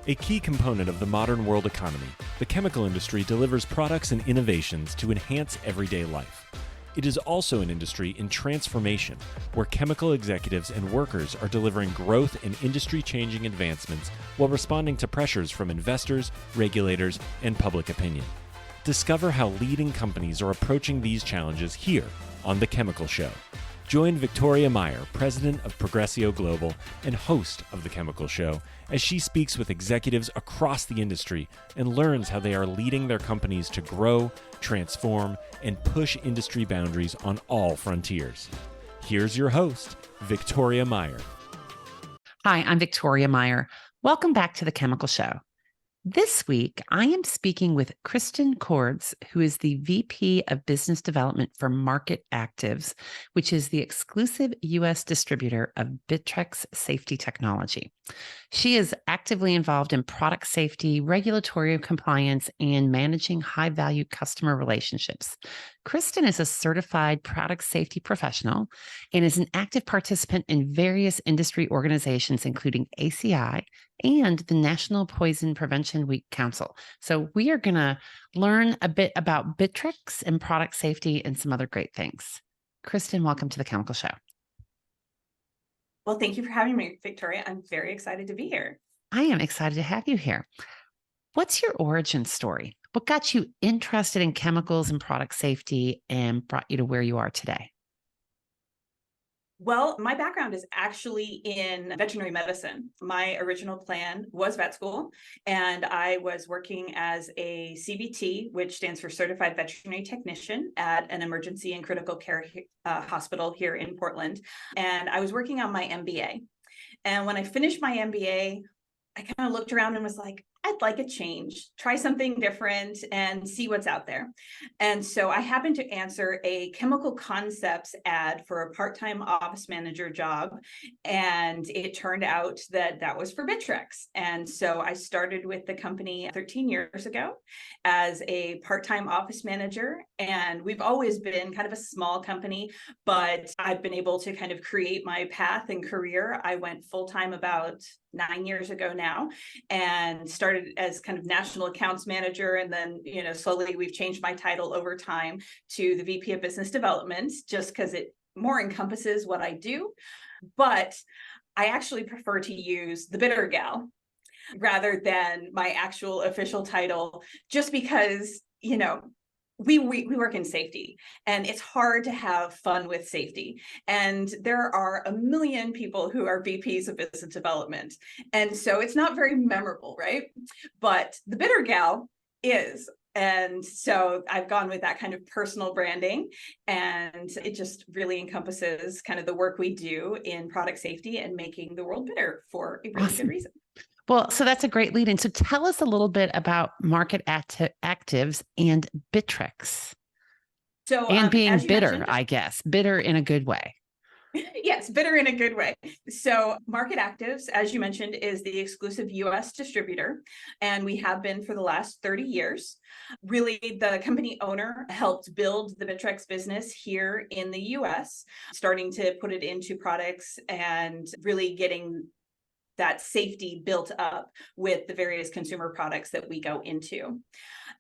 A key component of the modern world economy, the chemical industry delivers products and innovations to enhance everyday life. It is also an industry in transformation, where chemical executives and workers are delivering growth and industry-changing advancements while responding to pressures from investors, regulators, and public opinion. Discover how leading companies are approaching these challenges here on The Chemical Show. Join Victoria Meyer, president of Progressio Global and host of The Chemical Show, as she speaks with executives across the industry and learns how they are leading their companies to grow, transform, and push industry boundaries on all frontiers. Here's your host, Victoria Meyer. Hi, I'm Victoria Meyer. Welcome back to The Chemical Show. This week, I am speaking with Kristin Cordz, who is the VP of Business Development for Market Actives, which is the exclusive U.S. distributor of Bitrex safety technology. She is actively involved in product safety, regulatory compliance, and managing high-value customer relationships. Kristin is a certified product safety professional and is an active participant in various industry organizations, including ACI and the National Poison Prevention Week Council. So we are going to learn a bit about Bitrex and product safety and some other great things. Kristin, welcome to The Chemical Show. Well, thank you for having me, Victoria. I'm very excited to be here. I am excited to have you here. What's your origin story? What got you interested in chemicals and product safety and brought you to where you are today? Well, my background is actually in veterinary medicine. My original plan was vet school, and I was working as a CVT, which stands for Certified Veterinary Technician, at an emergency and critical care hospital here in Portland. And I was working on my MBA. And when I finished my MBA, I kind of looked around and was like, I'd like a change, try something different and see what's out there. And so I happened to answer a chemical concepts ad for a part-time office manager job. And it turned out that that was for Bitrex. And so I started with the company 13 years ago as a part-time office manager. And we've always been kind of a small company, but I've been able to kind of create my path and career. I went full-time about 9 years ago now and started as kind of national accounts manager. And then, slowly we've changed my title over time to the VP of Business Development, just because it more encompasses what I do. But I actually prefer to use the bitter gal rather than my actual official title, just because, we work in safety, and it's hard to have fun with safety. And there are a million people who are VPs of business development. And so it's not very memorable, right? But the bitter gal is. And so I've gone with that kind of personal branding, and it just really encompasses kind of the work we do in product safety and making the world better for a really good reason. Well, so that's a great lead in. So tell us a little bit about Market Actives and Bitrex. And being bitter, I guess, bitter in a good way. Yes, bitter in a good way. So Market Actives, as you mentioned, is the exclusive U.S. distributor, and we have been for the last 30 years. Really, the company owner helped build the Bitrex business here in the U.S., starting to put it into products and really getting that safety built up with the various consumer products that we go into.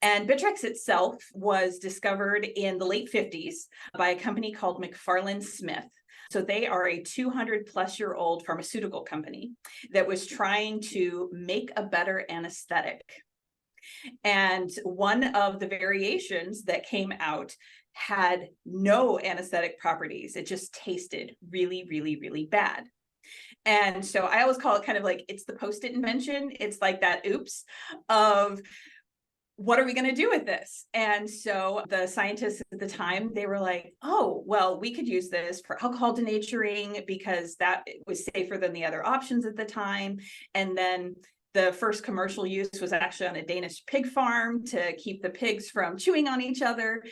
And Bitrex itself was discovered in the late 50s by a company called McFarland Smith. So they are a 200-plus-year-old pharmaceutical company that was trying to make a better anesthetic. And one of the variations that came out had no anesthetic properties. It just tasted really, really, really bad. And so I always call it kind of like, it's the Post-it invention. It's like that oops of, what are we going to do with this? And so the scientists at the time, they were like, oh, well, we could use this for alcohol denaturing because that was safer than the other options at the time. And then the first commercial use was actually on a Danish pig farm to keep the pigs from chewing on each other.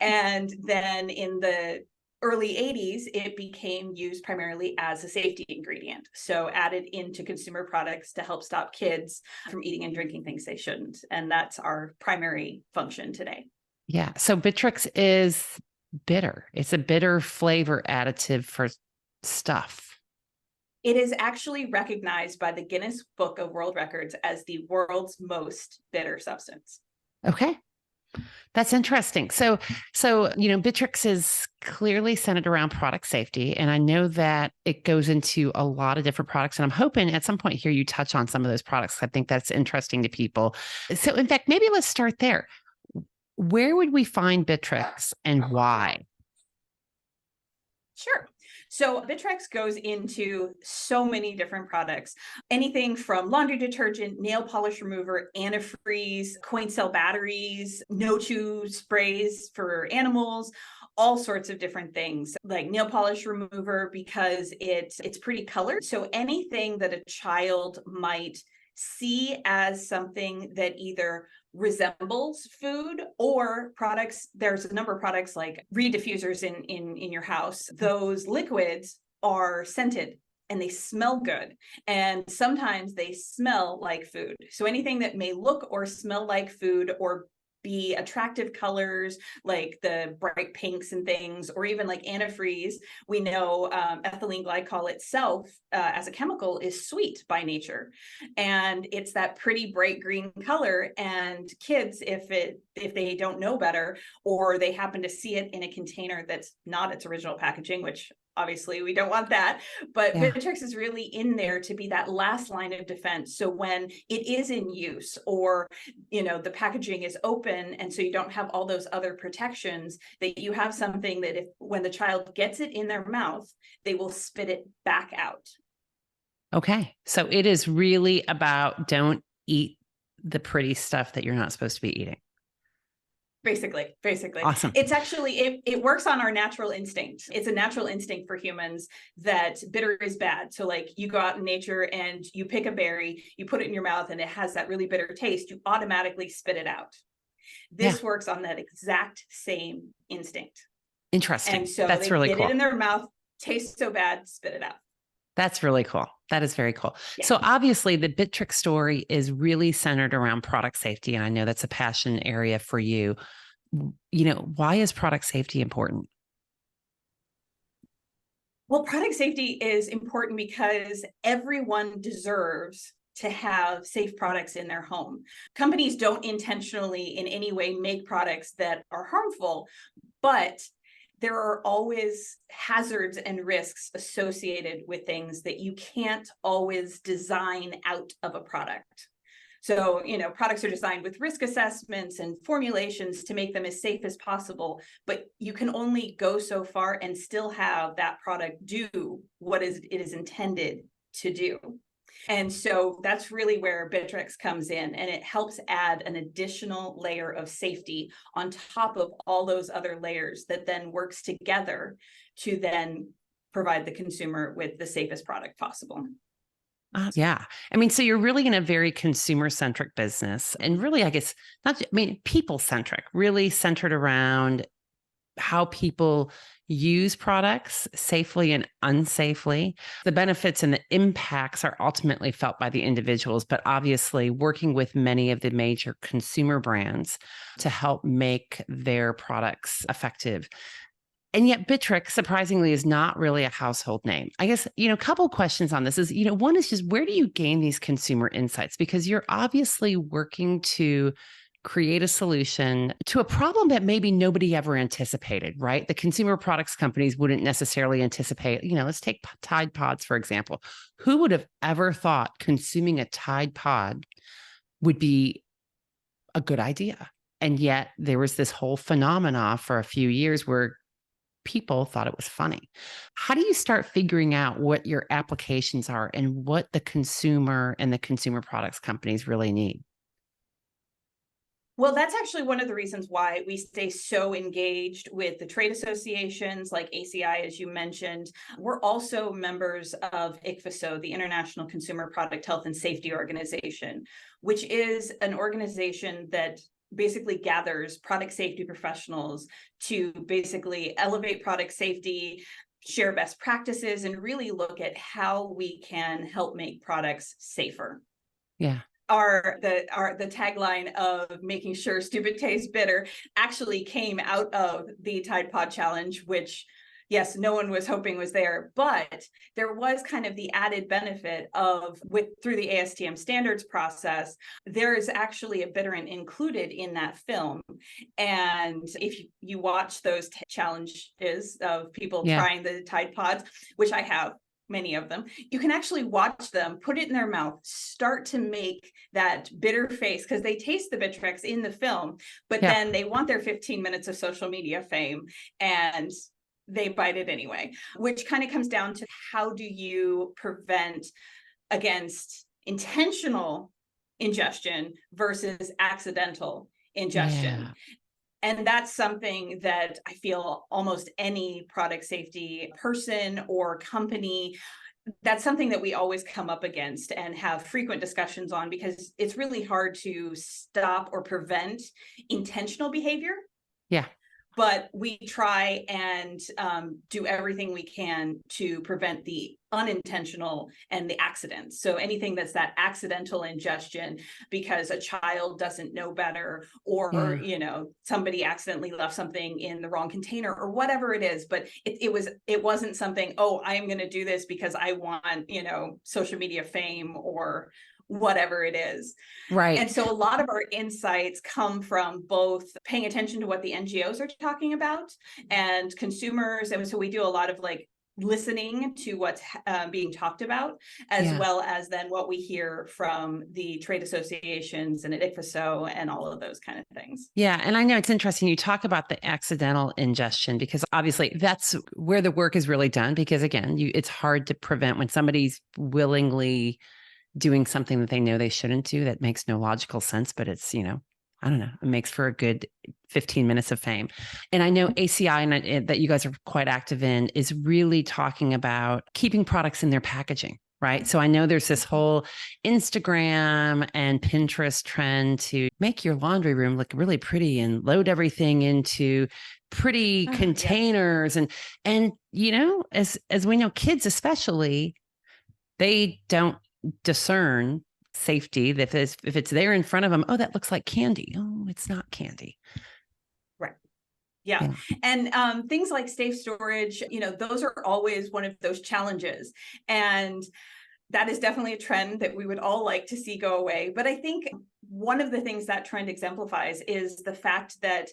And then in the early 80s, it became used primarily as a safety ingredient. So added into consumer products to help stop kids from eating and drinking things they shouldn't. And that's our primary function today. Yeah. So Bitrex is bitter. It's a bitter flavor additive for stuff. It is actually recognized by the Guinness Book of World Records as the world's most bitter substance. Okay. That's interesting. So, Bitrex is clearly centered around product safety. And I know that it goes into a lot of different products. And I'm hoping at some point here you touch on some of those products. I think that's interesting to people. So, in fact, maybe let's start there. Where would we find Bitrex and why? Sure. So Bitrex goes into so many different products, anything from laundry detergent, nail polish remover, antifreeze, coin cell batteries, no-chew sprays for animals, all sorts of different things like nail polish remover because it's pretty colored. So anything that a child might see as something that either resembles food or products. There's a number of products like reed diffusers in your house. Those liquids are scented and they smell good. And sometimes they smell like food. So anything that may look or smell like food or be attractive colors like the bright pinks and things, or even like antifreeze. We know ethylene glycol itself as a chemical is sweet by nature, and it's that pretty bright green color. And kids, if they don't know better, or they happen to see it in a container that's not its original packaging, which obviously we don't want that, but Bitrex is really in there to be that last line of defense. So when it is in use, or the packaging is open, and so you don't have all those other protections, that you have something that when the child gets it in their mouth, they will spit it back out. Okay. So it is really about don't eat the pretty stuff that you're not supposed to be eating. Basically. Awesome. It's actually, it works on our natural instinct. It's a natural instinct for humans that bitter is bad. So like you go out in nature and you pick a berry, you put it in your mouth and it has that really bitter taste, you automatically spit it out. This works on that exact same instinct. Interesting. And so That's they really get cool. it in their mouth, tastes so bad, spit it out. That's really cool. That is very cool. Yeah. So obviously the Bitrex story is really centered around product safety. And I know that's a passion area for you. Why is product safety important? Well, product safety is important because everyone deserves to have safe products in their home. Companies don't intentionally in any way make products that are harmful, but there are always hazards and risks associated with things that you can't always design out of a product. So, products are designed with risk assessments and formulations to make them as safe as possible, but you can only go so far and still have that product do what it is intended to do. And so that's really where Bitrex comes in, and it helps add an additional layer of safety on top of all those other layers that then works together to then provide the consumer with the safest product possible. Yeah. So you're really in a very consumer-centric business, and really, I guess, people-centric, really centered around how people use products safely and unsafely. The benefits and the impacts are ultimately felt by the individuals, but obviously working with many of the major consumer brands to help make their products effective. And yet Bitrex, surprisingly, is not really a household name. I guess, a couple questions on this is, one is just where do you gain these consumer insights? Because you're obviously working to create a solution to a problem that maybe nobody ever anticipated, right? The consumer products companies wouldn't necessarily anticipate, let's take Tide Pods, for example. Who would have ever thought consuming a Tide Pod would be a good idea? And yet there was this whole phenomena for a few years where people thought it was funny. How do you start figuring out what your applications are and what the consumer and the consumer products companies really need? Well, that's actually one of the reasons why we stay so engaged with the trade associations like ACI, as you mentioned. We're also members of ICFSO, the International Consumer Product Health and Safety Organization, which is an organization that basically gathers product safety professionals to basically elevate product safety, share best practices, and really look at how we can help make products safer. Yeah. The tagline of making sure stupid tastes bitter actually came out of the Tide Pod Challenge, which yes, no one was hoping was there, but there was kind of the added benefit of through the ASTM standards process, there is actually a bitterant included in that film. And if you watch those challenges of people trying the Tide Pods, which I have, many of them, you can actually watch them put it in their mouth, start to make that bitter face because they taste the Bitrex in the film, but then they want their 15 minutes of social media fame and they bite it anyway, which kind of comes down to how do you prevent against intentional ingestion versus accidental ingestion. And that's something that I feel almost any product safety person or company, that's something that we always come up against and have frequent discussions on, because it's really hard to stop or prevent intentional behavior. But we try and do everything we can to prevent the unintentional and the accidents. So anything that's that accidental ingestion because a child doesn't know better, or somebody accidentally left something in the wrong container or whatever it is. But it wasn't something, oh, I am going to do this because I want social media fame or whatever it is. Right. And so a lot of our insights come from both paying attention to what the NGOs are talking about and consumers. And so we do a lot of listening to what's being talked about, as well as then what we hear from the trade associations and at ICFSO and all of those kind of things. Yeah. And I know it's interesting. You talk about the accidental ingestion, because obviously that's where the work is really done, because again, it's hard to prevent when somebody's willingly doing something that they know they shouldn't do. That makes no logical sense, but it's, I don't know, it makes for a good 15 minutes of fame. And I know ACI and that you guys are quite active in is really talking about keeping products in their packaging, right? So I know there's this whole Instagram and Pinterest trend to make your laundry room look really pretty and load everything into pretty containers. And as we know, kids especially, they don't discern safety. If it's there in front of them, oh, that looks like candy. Oh, it's not candy. Right. Yeah. And things like safe storage, those are always one of those challenges. And that is definitely a trend that we would all like to see go away. But I think one of the things that trend exemplifies is the fact that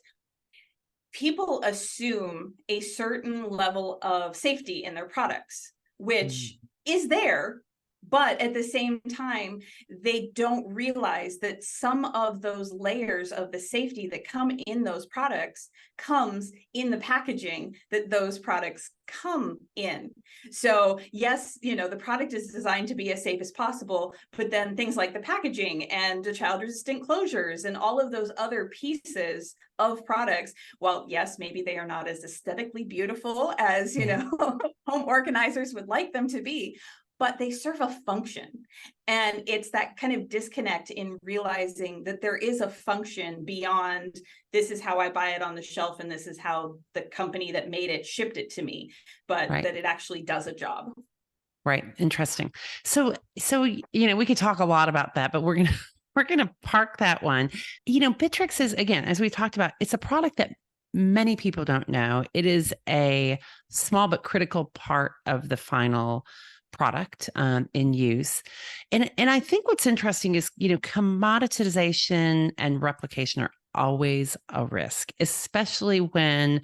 people assume a certain level of safety in their products, which is there. But at the same time, they don't realize that some of those layers of the safety that come in those products comes in the packaging that those products come in. So yes, the product is designed to be as safe as possible, but then things like the packaging and the child resistant closures and all of those other pieces of products, well, yes, maybe they are not as aesthetically beautiful as, home organizers would like them to be, but they serve a function. And it's that kind of disconnect in realizing that there is a function beyond this is how I buy it on the shelf and this is how the company that made it shipped it to me, but that it actually does a job. Right. Interesting. So, we could talk a lot about that, but we're going to park that one. Bitrex is, again, as we talked about, it's a product that many people don't know. It is a small but critical part of the final product in use. And I think what's interesting is, commoditization and replication are always a risk, especially when,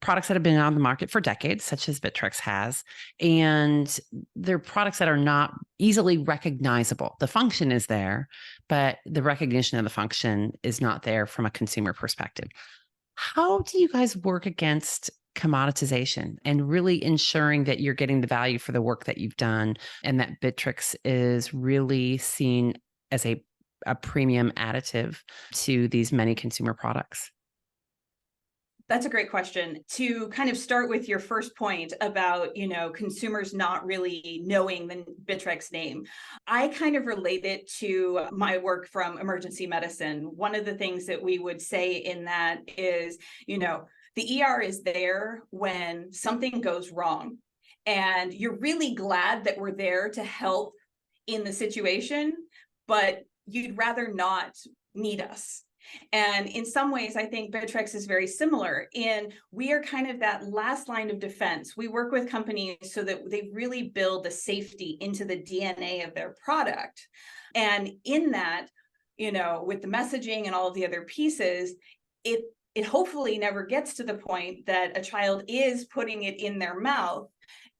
products that have been on the market for decades, such as Bitrex has, and they're products that are not easily recognizable. The function is there, but the recognition of the function is not there from a consumer perspective. How do you guys work against commoditization and really ensuring that you're getting the value for the work that you've done, and that Bitrex is really seen as a premium additive to these many consumer products? That's a great question. To kind of start with your first point about, consumers not really knowing the Bitrex name, I kind of relate it to my work from emergency medicine. One of the things that we would say in that is, the ER is there when something goes wrong, and you're really glad that we're there to help in the situation, but you'd rather not need us. And in some ways, I think Bitrex is very similar in we are kind of that last line of defense. We work with companies so that they really build the safety into the DNA of their product. And in that, with the messaging and all of the other pieces, it hopefully never gets to the point that a child is putting it in their mouth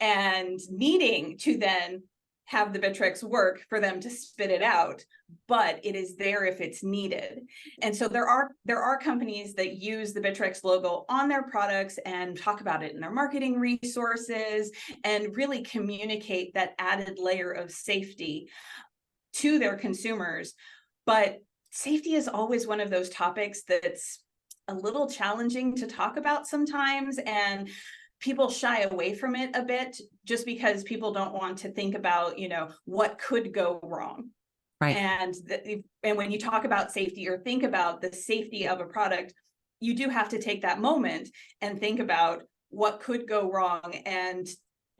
and needing to then have the Bitrex work for them to spit it out, but it is there if it's needed. And so there are companies that use the Bitrex logo on their products and talk about it in their marketing resources and really communicate that added layer of safety to their consumers. But safety is always one of those topics that's a little challenging to talk about sometimes, and people shy away from it a bit just because people don't want to think about, what could go wrong. Right. And when you talk about safety or think about the safety of a product, you do have to take that moment and think about what could go wrong. And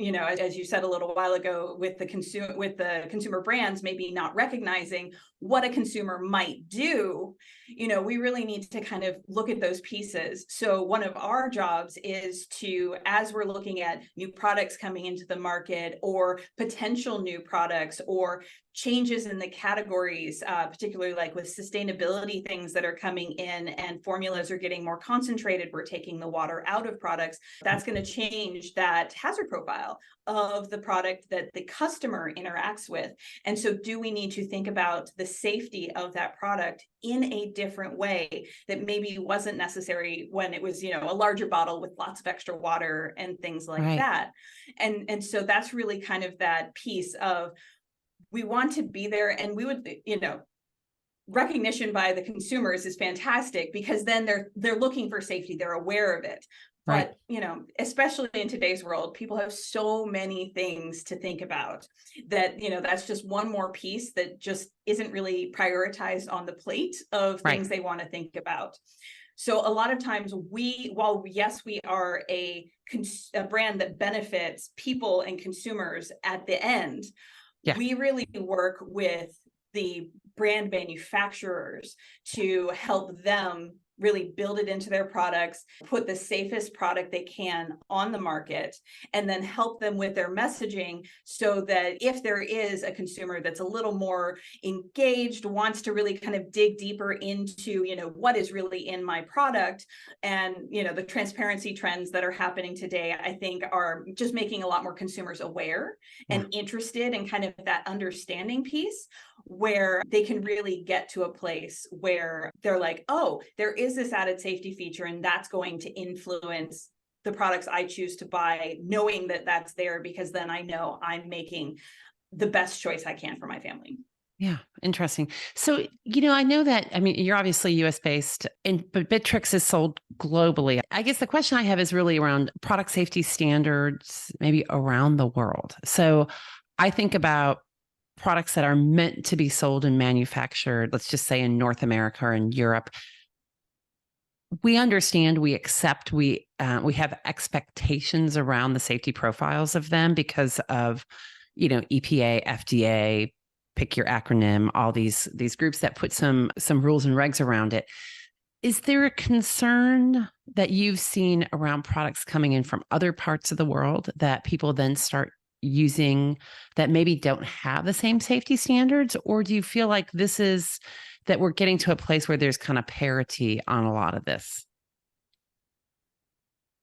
as you said a little while ago, with the consumer brands maybe not recognizing what a consumer might do, we really need to kind of look at those pieces. So one of our jobs is to, as we're looking at new products coming into the market or potential new products or changes in the categories, particularly like with sustainability things that are coming in and formulas are getting more concentrated, we're taking the water out of products, that's going to change that hazard profile of the product that the customer interacts with. And so do we need to think about the safety of that product in a different way that maybe wasn't necessary when it was, a larger bottle with lots of extra water and things like that. And so that's really kind of that piece of, we want to be there, and we would, recognition by the consumers is fantastic because then they're looking for safety, they're aware of it. But, especially in today's world, people have so many things to think about that, that's just one more piece that just isn't really prioritized on the plate of things they want to think about. So a lot of times while yes, we are a brand that benefits people and consumers at the end, we really work with the brand manufacturers to help them really build it into their products, put the safest product they can on the market, and then help them with their messaging so that if there is a consumer that's a little more engaged, wants to really kind of dig deeper into, what is really in my product, and, the transparency trends that are happening today, I think are just making a lot more consumers aware and interested in kind of that understanding piece, where they can really get to a place where they're like, oh, there is this added safety feature, and that's going to influence the products I choose to buy, knowing that that's there, because then I know I'm making the best choice I can for my family. Yeah, interesting. So, I know that, you're obviously US based, but Bitrex is sold globally. I guess the question I have is really around product safety standards, maybe around the world. So I think about products that are meant to be sold and manufactured, let's just say in North America or in Europe. We understand, we accept, we have expectations around the safety profiles of them because of, EPA, FDA, pick your acronym, all these groups that put some rules and regs around it. Is there a concern that you've seen around products coming in from other parts of the world that people then start using that maybe don't have the same safety standards? Or do you feel like that we're getting to a place where there's kind of parity on a lot of this?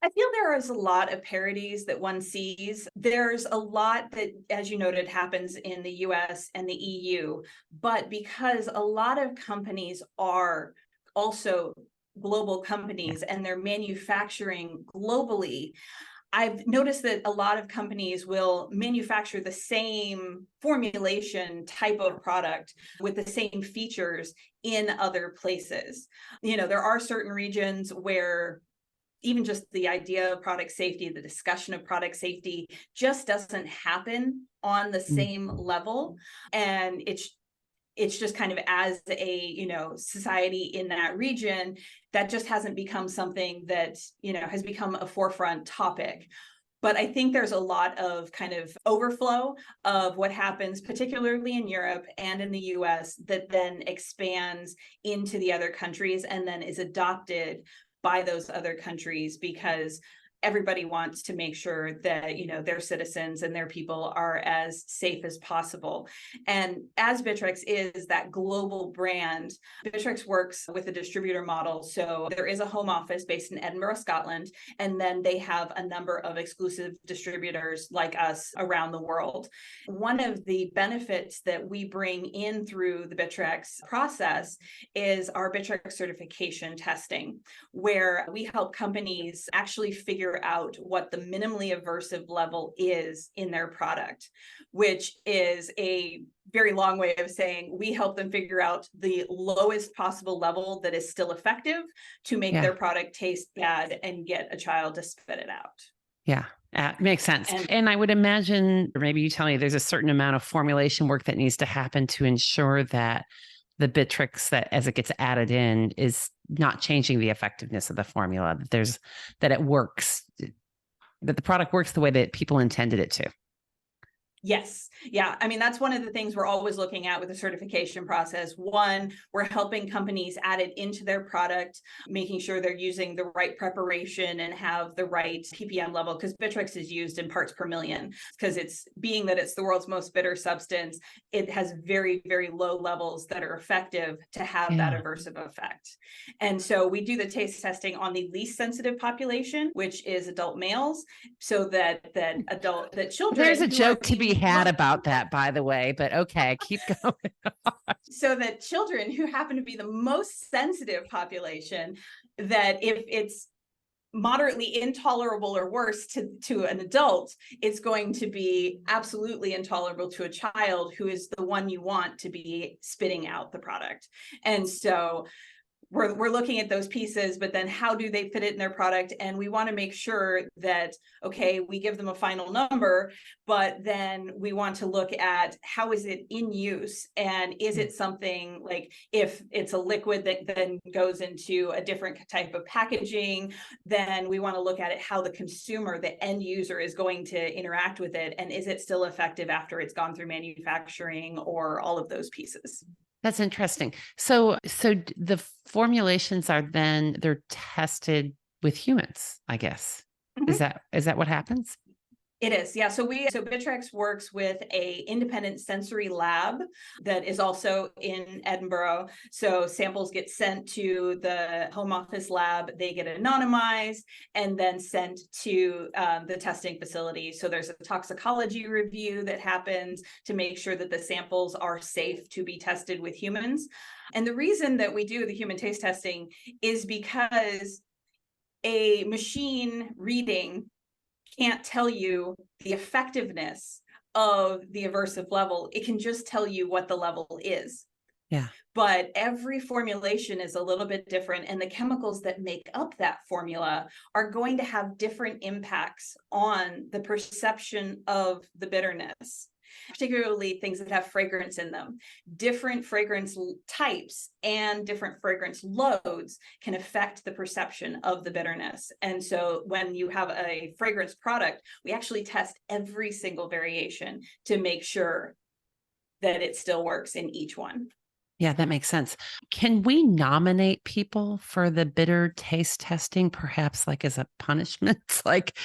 I feel there is a lot of parities that one sees. There's a lot that, as you noted, happens in the US and the EU, but because a lot of companies are also global companies and they're manufacturing globally, I've noticed that a lot of companies will manufacture the same formulation type of product with the same features in other places. There are certain regions where even just the idea of product safety, the discussion of product safety just doesn't happen on the same level. And it's just kind of as a, society in that region, that just hasn't become something that, has become a forefront topic. But I think there's a lot of kind of overflow of what happens, particularly in Europe and in the US, that then expands into the other countries and then is adopted by those other countries, because everybody wants to make sure that, you know, their citizens and their people are as safe as possible. And as Bitrex is that global brand, Bitrex works with a distributor model. So there is a home office based in Edinburgh, Scotland, and then they have a number of exclusive distributors like us around the world. One of the benefits that we bring in through the Bitrex process is our Bitrex certification testing, where we help companies actually figure out what the minimally aversive level is in their product, which is a very long way of saying we help them figure out the lowest possible level that is still effective to make their product taste bad and get a child to spit it out. Yeah. Makes sense. And I would imagine, or maybe you tell me, there's a certain amount of formulation work that needs to happen to ensure that the Bitrex, that as it gets added in, is not changing the effectiveness of the formula, that it works, that the product works the way that people intended it to. Yes. Yeah. I mean, that's one of the things we're always looking at with the certification process. One, we're helping companies add it into their product, making sure they're using the right preparation and have the right ppm level, because Bitrex is used in parts per million, because it's being that it's the world's most bitter substance. It has very, very low levels that are effective to have that aversive effect. And so we do the taste testing on the least sensitive population, which is adult males, so that children. There's a joke to be had about that, by the way, but okay, keep going. So that children who happen to be the most sensitive population, that if it's moderately intolerable or worse to an adult, it's going to be absolutely intolerable to a child, who is the one you want to be spitting out the product. And so we're looking at those pieces, but then how do they fit it in their product? And we want to make sure that, okay, we give them a final number, but then we want to look at how is it in use? And is it something like, if it's a liquid that then goes into a different type of packaging, then we want to look at it, how the consumer, the end user, is going to interact with it. And is it still effective after it's gone through manufacturing, or all of those pieces? That's interesting. So the formulations are then, they're tested with humans, I guess. Mm-hmm. Is that what happens? It is, yeah. So Bitrex works with a independent sensory lab that is also in Edinburgh. So samples get sent to the home office lab, they get anonymized and then sent to the testing facility. So there's a toxicology review that happens to make sure that the samples are safe to be tested with humans. And the reason that we do the human taste testing is because a machine reading can't tell you the effectiveness of the aversive level. It can just tell you what the level is. Yeah. But every formulation is a little bit different, and the chemicals that make up that formula are going to have different impacts on the perception of the bitterness, particularly things that have fragrance in them. Different fragrance types and different fragrance loads can affect the perception of the bitterness. And so when you have a fragrance product, we actually test every single variation to make sure that it still works in each one. Yeah, that makes sense. Can we nominate people for the bitter taste testing, perhaps like as a punishment? Like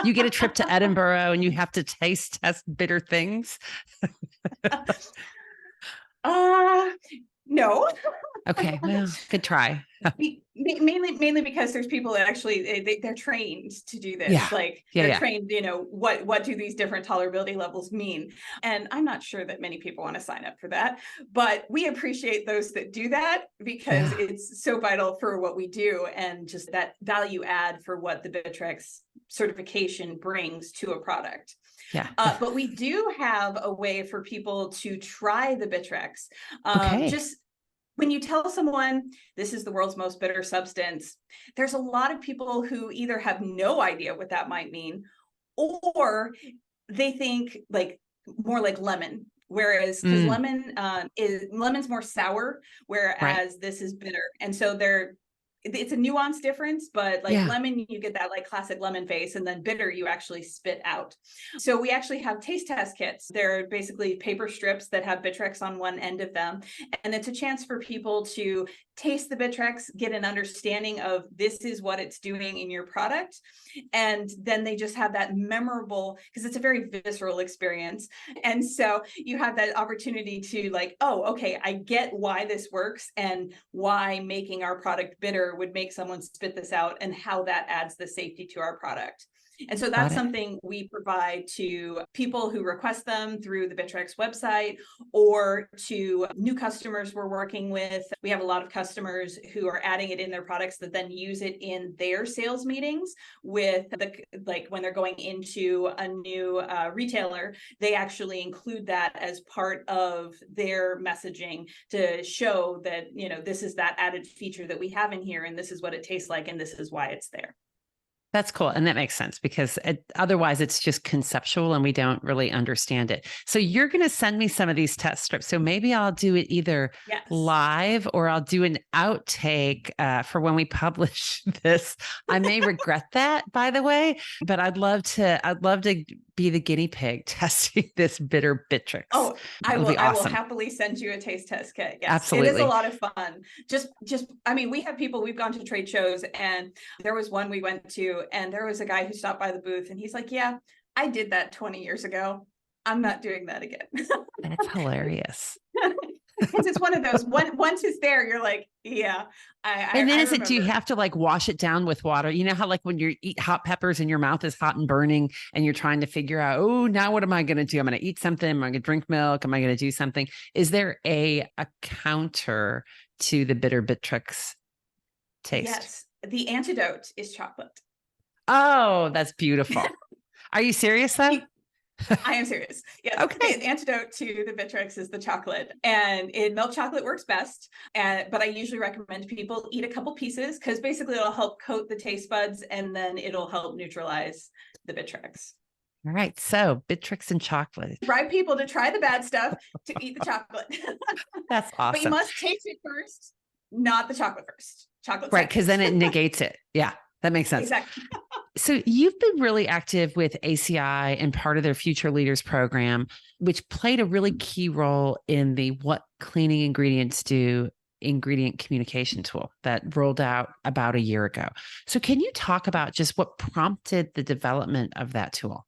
you get a trip to Edinburgh and you have to taste test bitter things? No. Okay, well, good try. Mainly because there's people that actually they're trained to do this. Yeah. Trained, what do these different tolerability levels mean? And I'm not sure that many people want to sign up for that, but we appreciate those that do that, because it's so vital for what we do, and just that value add for what the Bitrex certification brings to a product. Yeah. But we do have a way for people to try the Bitrex. Just when you tell someone this is the world's most bitter substance, there's a lot of people who either have no idea what that might mean, or they think like more like lemon, whereas because lemon's more sour, whereas this is bitter. And so it's a nuanced difference, but like Yeah. lemon, you get that like classic lemon face, and then bitter, you actually spit out. So we actually have taste test kits. They're basically paper strips that have Bitrex on one end of them. And it's a chance for people to taste the Bitrex, get an understanding of this is what it's doing in your product. And then they just have that memorable, because it's a very visceral experience. And so you have that opportunity to like, oh, okay, I get why this works and why making our product bitter would make someone spit this out and how that adds the safety to our product. And so that's something we provide to people who request them through the Bitrex website, or to new customers we're working with. We have a lot of customers who are adding it in their products that then use it in their sales meetings with like when they're going into a new retailer, they actually include that as part of their messaging to show that, you know, this is that added feature that we have in here, and this is what it tastes like, and this is why it's there. That's cool. And that makes sense because otherwise it's just conceptual and we don't really understand it. So you're going to send me some of these test strips. So maybe I'll do it either live or I'll do an outtake for when we publish this. I may regret that, by the way, but I'd love to be the guinea pig testing this bitter Bitrex. Oh, I will happily send you a taste test kit. Yes, absolutely. It is a lot of fun. I mean, we have people, we've gone to trade shows, and there was one we went to, and there was a guy who stopped by the booth, and he's like, yeah, I did that 20 years ago. I'm not doing that again. That's hilarious. Because it's one of those, once it's there, you're like, yeah. And then do you have to like wash it down with water? You know how like when you eat hot peppers and your mouth is hot and burning and you're trying to figure out, oh, now what am I going to do? I'm going to eat something. Am I going to drink milk? Am I going to do something? Is there a counter to the bitter Bitrex taste? Yes. The antidote is chocolate. Oh, that's beautiful. Are you serious though? I am serious. Yes. Okay. The antidote to the Bitrex is the chocolate, and milk chocolate works best. But I usually recommend people eat a couple pieces because basically it'll help coat the taste buds, and then it'll help neutralize the Bitrex. All right. So Bitrex and chocolate. Drive people to try the bad stuff to eat the chocolate. That's awesome. But you must taste it first, not the chocolate first. Chocolate right, because then it negates it. Yeah, that makes sense. Exactly. So you've been really active with ACI and part of their Future Leaders program, which played a really key role in the What Cleaning Ingredients Do ingredient communication tool that rolled out about a year ago. So can you talk about just what prompted the development of that tool?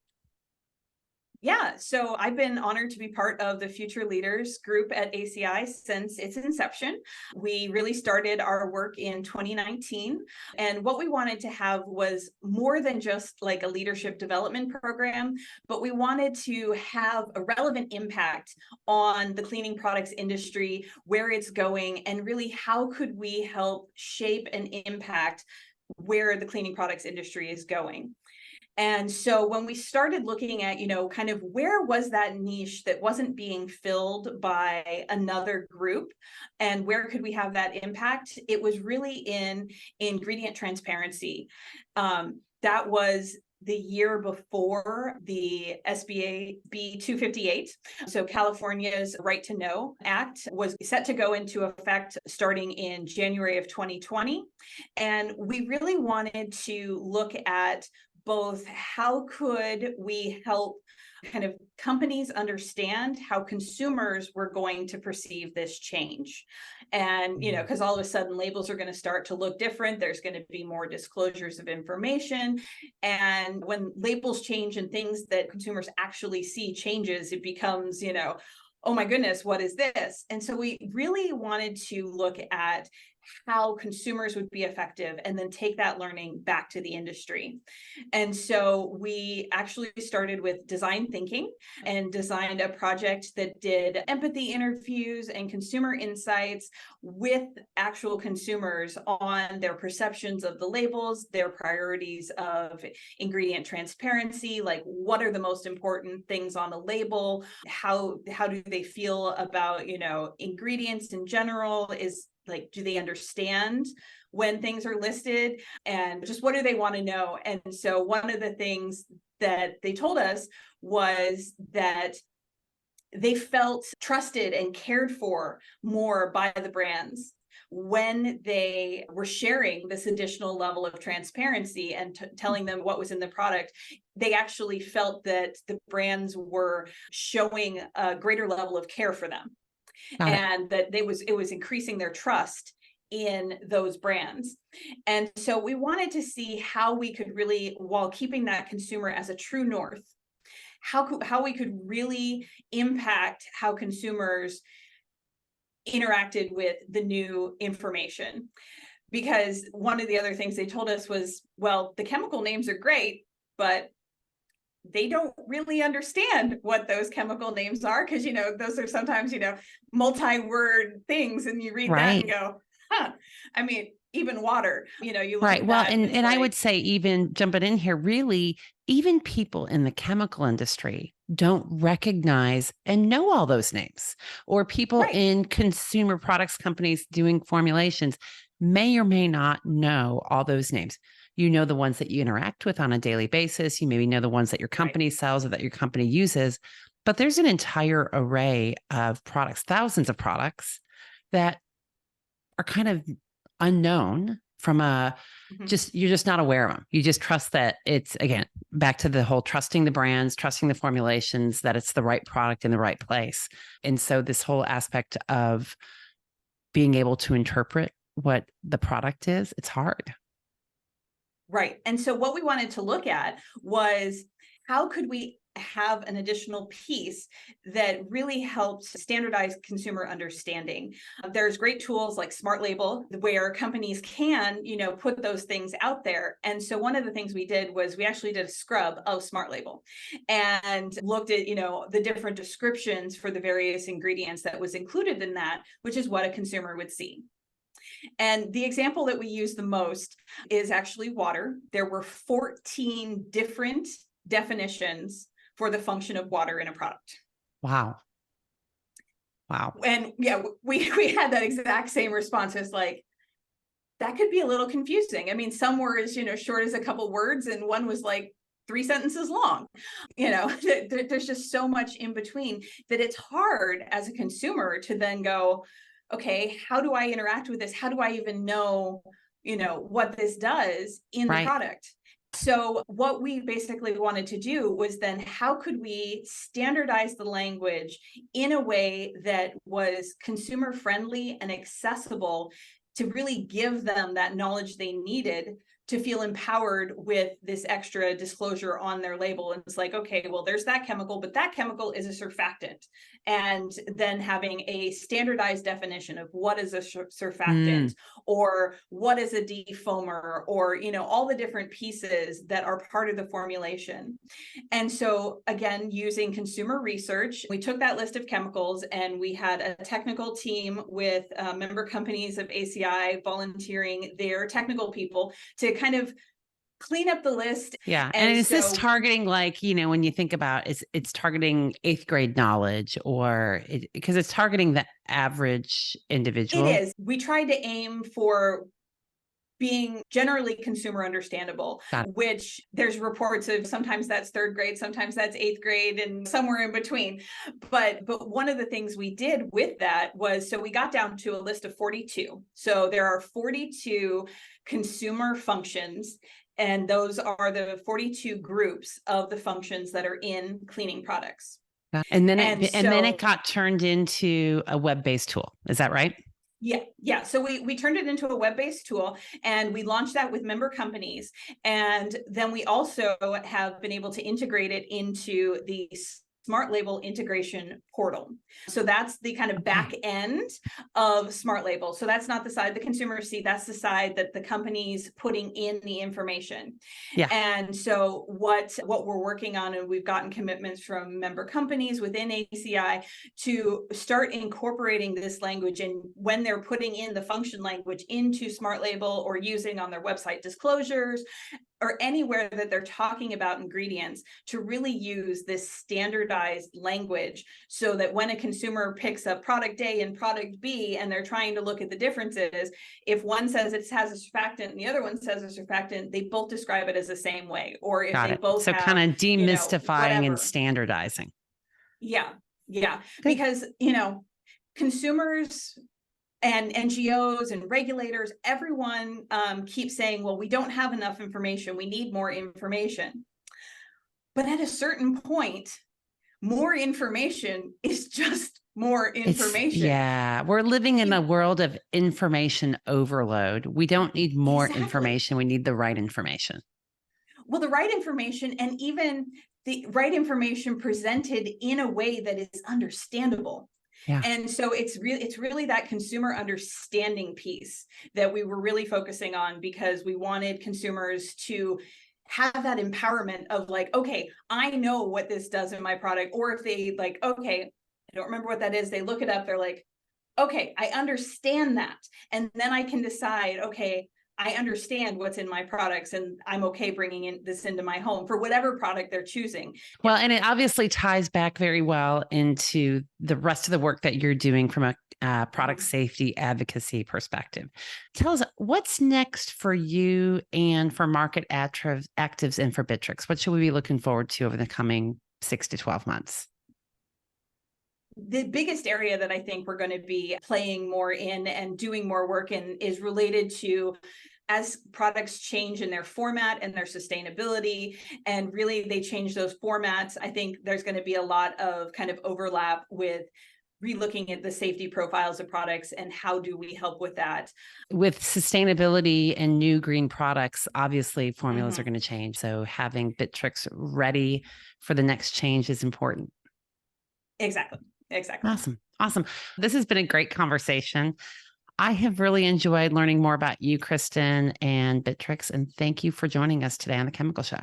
Yeah, so I've been honored to be part of the Future Leaders group at ACI since its inception. We really started our work in 2019. And what we wanted to have was more than just like a leadership development program, but we wanted to have a relevant impact on the cleaning products industry, where it's going, and really how could we help shape and impact where the cleaning products industry is going. And so when we started looking at, you know, kind of where was that niche that wasn't being filled by another group, and where could we have that impact, it was really in ingredient transparency. That was the year before the SBA B 258. So California's Right to Know Act was set to go into effect starting in January of 2020. And we really wanted to look at both how could we help kind of companies understand how consumers were going to perceive this change. And, you know, because all of a sudden labels are going to start to look different. There's going to be more disclosures of information. And when labels change and things that consumers actually see changes, it becomes, you know, oh my goodness, what is this? And so we really wanted to look at how consumers would be effective and then take that learning back to the industry. And so we actually started with design thinking and designed a project that did empathy interviews and consumer insights with actual consumers on their perceptions of the labels, their priorities of ingredient transparency, like what are the most important things on a label, how do they feel about, you know, ingredients in general, is like, do they understand when things are listed, and just what do they want to know? And so one of the things that they told us was that they felt trusted and cared for more by the brands when they were sharing this additional level of transparency and telling them what was in the product, they actually felt that the brands were showing a greater level of care for them. And that it was increasing their trust in those brands. And so we wanted to see how we could really, while keeping that consumer as a true north, how we could really impact how consumers interacted with the new information. Because one of the other things they told us was, well, the chemical names are great, but they don't really understand what those chemical names are, because, those are sometimes, multi-word things, and you read that and go, huh. I mean, even water, you look right. at Well, that and I like, would say, even jumping in here, really, even people in the chemical industry don't recognize and know all those names, or people right. in consumer products companies doing formulations may or may not know all those names. You know, the ones that you interact with on a daily basis. You maybe know the ones that your company sells or that your company uses, but there's an entire array of products, thousands of products that are kind of unknown from you're just not aware of them. You just trust that it's, again, back to the whole trusting the brands, trusting the formulations, that it's the right product in the right place. And so this whole aspect of being able to interpret what the product is, it's hard. Right. And so what we wanted to look at was, how could we have an additional piece that really helps standardize consumer understanding? There's great tools like Smart Label where companies can, put those things out there. And so one of the things we did was we actually did a scrub of Smart Label and looked at, the different descriptions for the various ingredients that was included in that, which is what a consumer would see. And the example that we use the most is actually water. There were 14 different definitions for the function of water in a product. Wow. And yeah, we had that exact same response. It's like, that could be a little confusing. I mean, some were as, short as a couple words, and one was like 3 sentences long. There's just so much in between that it's hard as a consumer to then go, okay, how do I interact with this? How do I even know, what this does in the product? So what we basically wanted to do was then, how could we standardize the language in a way that was consumer friendly and accessible to really give them that knowledge they needed to feel empowered with this extra disclosure on their label. And it's like, okay, well, there's that chemical, but that chemical is a surfactant. And then having a standardized definition of what is a surfactant, or what is a defoamer, or, all the different pieces that are part of the formulation. And so again, using consumer research, we took that list of chemicals, and we had a technical team with member companies of ACI volunteering their technical people to kind of clean up the list. Yeah. And is this targeting, like, when you think about it's targeting 8th grade knowledge, or because it's targeting the average individual? It is. We tried to aim for being generally consumer understandable, which there's reports of sometimes that's 3rd grade, sometimes that's 8th grade, and somewhere in between. But one of the things we did with that was, so we got down to a list of 42. So there are 42 consumer functions, and those are the 42 groups of the functions that are in cleaning products. And then it got turned into a web-based tool. Is that right? Yeah. So we turned it into a web-based tool, and we launched that with member companies. And then we also have been able to integrate it into the Smart Label integration portal. So that's the kind of back end of Smart Label. So that's not the side the consumers see, that's the side that the company's putting in the information. Yeah. And so what we're working on, and we've gotten commitments from member companies within ACI to start incorporating this language, and when they're putting in the function language into Smart Label, or using on their website disclosures, or anywhere that they're talking about ingredients, to really use this standardized language, so that when a consumer picks up product A and product B, and they're trying to look at the differences, if one says it has a surfactant and the other one says a surfactant, they both describe it as the same way. Or if they both so have, kind of demystifying and standardizing. Yeah. Because, consumers, and NGOs and regulators, everyone keeps saying, well, we don't have enough information. We need more information. But at a certain point, more information is just more information. We're living in a world of information overload. We don't need more information. We need the right information. Well, the right information, and even the right information presented in a way that is understandable. Yeah. And so it's really that consumer understanding piece that we were really focusing on, because we wanted consumers to have that empowerment of like, okay, I know what this does in my product. Or if they like, okay, I don't remember what that is, they look it up, they're like, okay, I understand that. And then I can decide, okay, I understand what's in my products, and I'm okay bringing this into my home for whatever product they're choosing. Well, and it obviously ties back very well into the rest of the work that you're doing from a product safety advocacy perspective. Tell us what's next for you and for market actives and for Bitrex. What should we be looking forward to over the coming 6 to 12 months? The biggest area that I think we're going to be playing more in and doing more work in is related to, as products change in their format and their sustainability, and really they change those formats. I think there's going to be a lot of kind of overlap with relooking at the safety profiles of products and how do we help with that. With sustainability and new green products, obviously formulas are going to change. So having Bitrex ready for the next change is important. Exactly. Awesome. This has been a great conversation. I have really enjoyed learning more about you, Kristin, and Bitrex, and thank you for joining us today on The Chemical Show.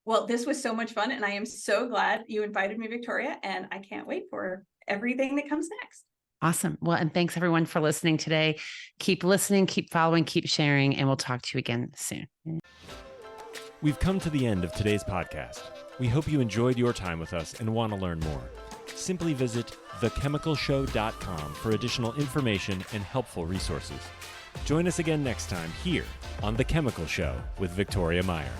Well, this was so much fun, and I am so glad you invited me, Victoria, and I can't wait for everything that comes next. Awesome. Well, and thanks everyone for listening today. Keep listening, keep following, keep sharing, and we'll talk to you again soon. We've come to the end of today's podcast. We hope you enjoyed your time with us and want to learn more. Simply visit thechemicalshow.com for additional information and helpful resources. Join us again next time here on The Chemical Show with Victoria Meyer.